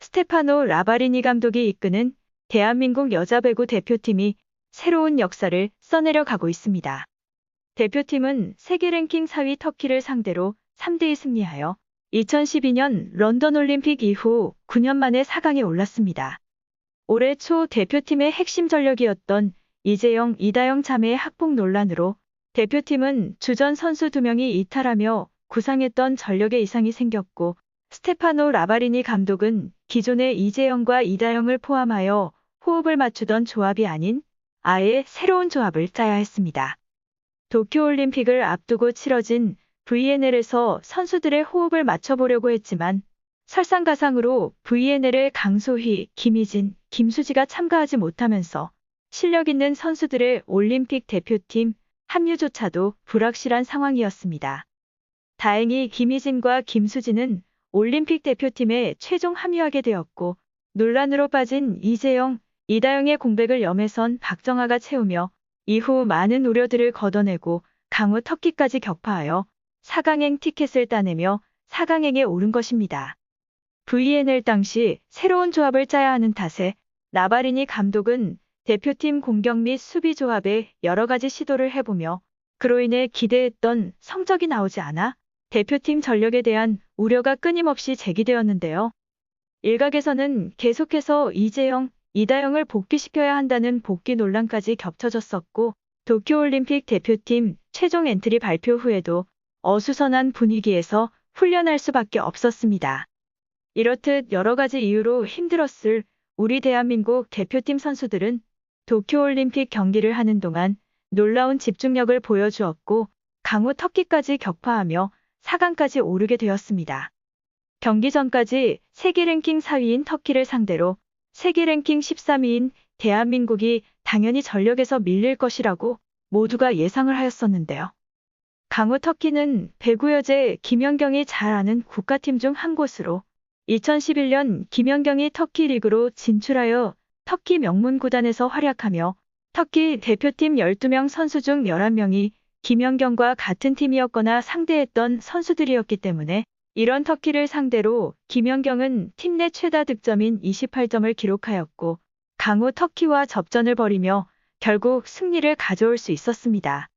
스테파노 라바리니 감독이 이끄는 대한민국 여자배구 대표팀이 새로운 역사를 써내려 가고 있습니다. 대표팀은 세계 랭킹 4위 터키를 상대로 3대2 승리하여 2012년 런던 올림픽 이후 9년 만에 4강에 올랐습니다. 올해 초 대표팀의 핵심 전력이었던 이재영, 이다영 자매의 학폭 논란으로 대표팀은 주전 선수 2명이 이탈하며 구상했던 전력에 이상이 생겼고, 스테파노 라바리니 감독은 기존의 이재영과 이다영을 포함하여 호흡을 맞추던 조합이 아닌 아예 새로운 조합을 짜야 했습니다. 도쿄올림픽을 앞두고 치러진 VNL에서 선수들의 호흡을 맞춰보려고 했지만 설상가상으로 VNL의 강소희, 김희진, 김수지가 참가하지 못하면서 실력 있는 선수들의 올림픽 대표팀 합류조차도 불확실한 상황이었습니다. 다행히 김희진과 김수지는 올림픽 대표팀에 최종 합류하게 되었고, 논란으로 빠진 이재영, 이다영의 공백을 염혜선, 박정아가 채우며 이후 많은 우려들을 걷어내고 강호 터키까지 격파하여 4강행 티켓을 따내며 4강행에 오른 것입니다. VNL 당시 새로운 조합을 짜야 하는 탓에 라바리니 감독은 대표팀 공격 및 수비 조합에 여러 가지 시도를 해보며 그로 인해 기대했던 성적이 나오지 않아 대표팀 전력에 대한 우려가 끊임없이 제기되었는데요. 일각에서는 계속해서 이재영, 이다영을 복귀시켜야 한다는 복귀 논란까지 겹쳐졌었고, 도쿄올림픽 대표팀 최종 엔트리 발표 후에도 어수선한 분위기에서 훈련할 수밖에 없었습니다. 이렇듯 여러 가지 이유로 힘들었을 우리 대한민국 대표팀 선수들은 도쿄올림픽 경기를 하는 동안 놀라운 집중력을 보여주었고, 강호 터키까지 격파하며 4강까지 오르게 되었습니다. 경기 전까지 세계 랭킹 4위인 터키를 상대로 세계 랭킹 13위인 대한민국이 당연히 전력에서 밀릴 것이라고 모두가 예상을 하였었는데요. 강호 터키는 배구 여제 김연경이 잘 아는 국가팀 중 한 곳으로 2011년 김연경이 터키 리그로 진출하여 터키 명문 구단에서 활약하며 터키 대표팀 12명 선수 중 11명이 김연경과 같은 팀이었거나 상대했던 선수들이었기 때문에 이런 터키를 상대로 김연경은 팀 내 최다 득점인 28점을 기록하였고, 강호 터키와 접전을 벌이며 결국 승리를 가져올 수 있었습니다.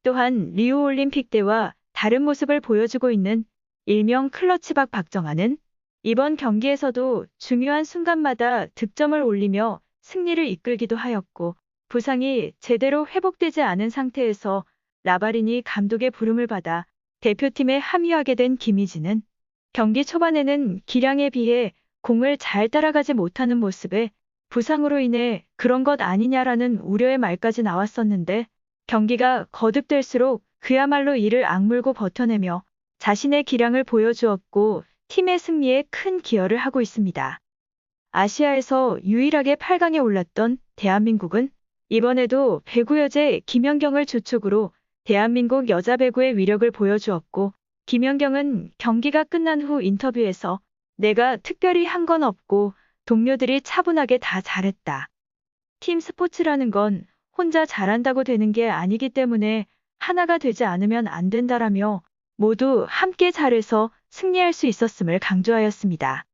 또한 리우 올림픽 때와 다른 모습을 보여주고 있는 일명 클러치박 박정아는 이번 경기에서도 중요한 순간마다 득점을 올리며 승리를 이끌기도 하였고, 부상이 제대로 회복되지 않은 상태에서 라바리니 감독의 부름을 받아 대표팀에 합류하게 된 김희진은 경기 초반에는 기량에 비해 공을 잘 따라가지 못하는 모습에 부상으로 인해 그런 것 아니냐라는 우려의 말까지 나왔었는데, 경기가 거듭될수록 그야말로 이를 악물고 버텨내며 자신의 기량을 보여주었고 팀의 승리에 큰 기여를 하고 있습니다. 아시아에서 유일하게 8강에 올랐던 대한민국은 이번에도 배구 여제 김연경을 주축으로 대한민국 여자 배구의 위력을 보여주었고, 김연경은 경기가 끝난 후 인터뷰에서 내가 특별히 한 건 없고 동료들이 차분하게 다 잘했다. 팀 스포츠라는 건 혼자 잘한다고 되는 게 아니기 때문에 하나가 되지 않으면 안 된다라며 모두 함께 잘해서 승리할 수 있었음을 강조하였습니다.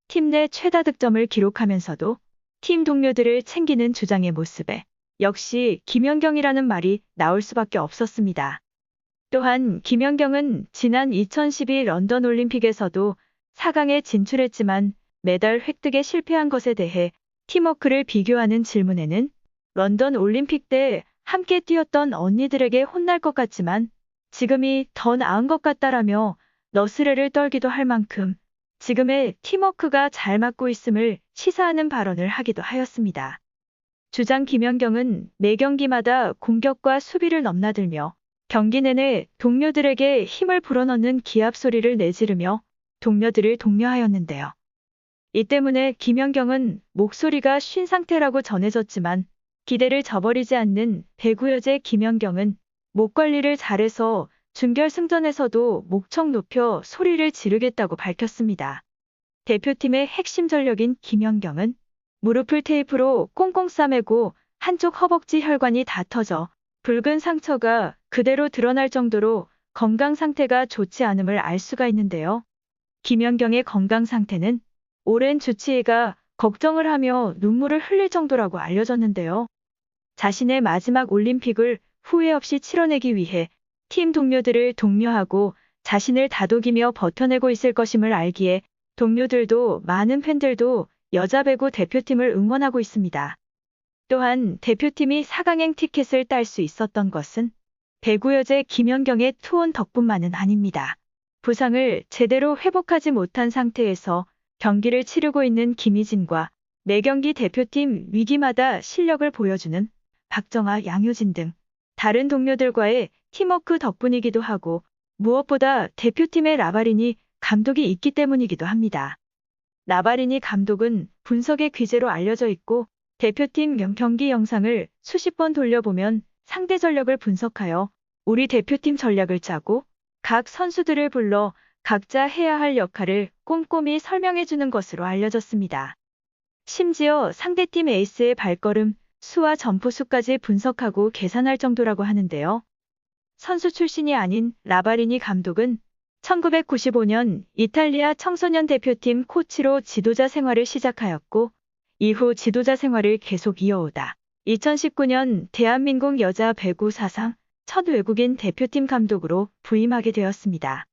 팀 내 최다 득점을 기록하면서도 팀 동료들을 챙기는 주장의 모습에 역시 김연경이라는 말이 나올 수밖에 없었습니다. 또한 김연경은 지난 2012 런던 올림픽에서도 4강에 진출했지만 메달 획득에 실패한 것에 대해 팀워크를 비교하는 질문에는 런던 올림픽 때 함께 뛰었던 언니들에게 혼날 것 같지만 지금이 더 나은 것 같다라며 너스레를 떨기도 할 만큼 지금의 팀워크가 잘 맞고 있음을 시사하는 발언을 하기도 하였습니다. 주장 김연경은 매 경기마다 공격과 수비를 넘나들며 경기 내내 동료들에게 힘을 불어넣는 기합 소리를 내지르며 동료들을 독려하였는데요. 이 때문에 김연경은 목소리가 쉰 상태라고 전해졌지만 기대를 저버리지 않는 배구 여제 김연경은 목 관리를 잘해서 준결승전에서도 목청 높여 소리를 지르겠다고 밝혔습니다. 대표팀의 핵심 전력인 김연경은 무릎을 테이프로 꽁꽁 싸매고 한쪽 허벅지 혈관이 다 터져 붉은 상처가 그대로 드러날 정도로 건강 상태가 좋지 않음을 알 수가 있는데요. 김연경의 건강 상태는 오랜 주치의가 걱정을 하며 눈물을 흘릴 정도라고 알려졌는데요. 자신의 마지막 올림픽을 후회 없이 치러내기 위해 팀 동료들을 독려하고 자신을 다독이며 버텨내고 있을 것임을 알기에 동료들도 많은 팬들도 여자 배구 대표팀을 응원하고 있습니다. 또한 대표팀이 4강행 티켓을 딸 수 있었던 것은 배구 여제 김연경의 투혼 덕분만은 아닙니다. 부상을 제대로 회복하지 못한 상태에서 경기를 치르고 있는 김희진과 매경기 대표팀 위기마다 실력을 보여주는 박정아, 양효진 등 다른 동료들과의 팀워크 덕분이기도 하고 무엇보다 대표팀의 라바리니 감독이 있기 때문이기도 합니다. 라바리니 감독은 분석의 귀재로 알려져 있고 대표팀 경기 영상을 수십 번 돌려보면 상대 전력을 분석하여 우리 대표팀 전략을 짜고 각 선수들을 불러 각자 해야 할 역할을 꼼꼼히 설명해주는 것으로 알려졌습니다. 심지어 상대팀 에이스의 발걸음, 수와 점프 수까지 분석하고 계산할 정도라고 하는데요. 선수 출신이 아닌 라바리니 감독은 1995년 이탈리아 청소년 대표팀 코치로 지도자 생활을 시작하였고 이후 지도자 생활을 계속 이어오다 2019년 대한민국 여자 배구 사상 첫 외국인 대표팀 감독으로 부임하게 되었습니다.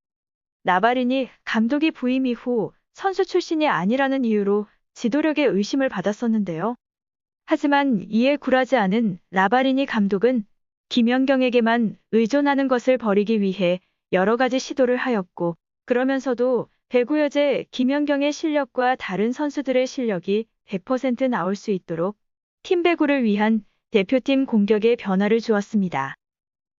라바리니 감독이 부임 이후 선수 출신이 아니라는 이유로 지도력에 의심을 받았었는데요. 하지만 이에 굴하지 않은 라바리니 감독은 김연경에게만 의존하는 것을 버리기 위해 여러 가지 시도를 하였고 그러면서도 배구 여제 김연경의 실력과 다른 선수들의 실력이 100% 나올 수 있도록 팀 배구를 위한 대표팀 공격에 변화를 주었습니다.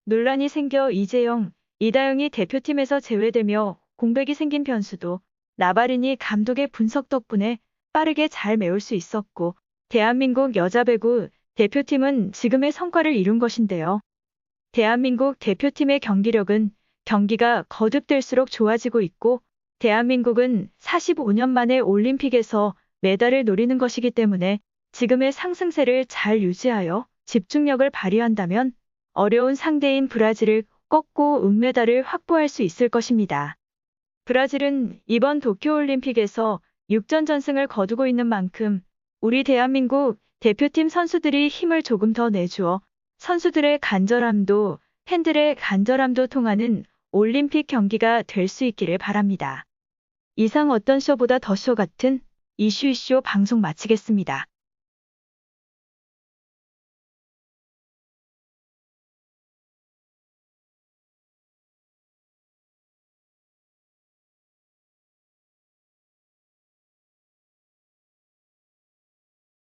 논란이 생겨 이재영, 이다영이 대표팀에서 제외되며 공백이 생긴 변수도 라바리니 감독의 분석 덕분에 빠르게 잘 메울 수 있었고 대한민국 여자 배구 대표팀은 지금의 성과를 이룬 것인데요. 대한민국 대표팀의 경기력은 경기가 거듭될수록 좋아지고 있고 대한민국은 45년 만에 올림픽에서 메달을 노리는 것이기 때문에 지금의 상승세를 잘 유지하여 집중력을 발휘한다면 어려운 상대인 브라질을 꺾고 은메달을 확보할 수 있을 것입니다. 브라질은 이번 도쿄올림픽에서 6전 전승을 거두고 있는 만큼 우리 대한민국 대표팀 선수들이 힘을 조금 더 내주어 선수들의 간절함도 팬들의 간절함도 통하는 올림픽 경기가 될 수 있기를 바랍니다. 이상 어떤 쇼보다 더 쇼 같은 이슈 방송 마치겠습니다.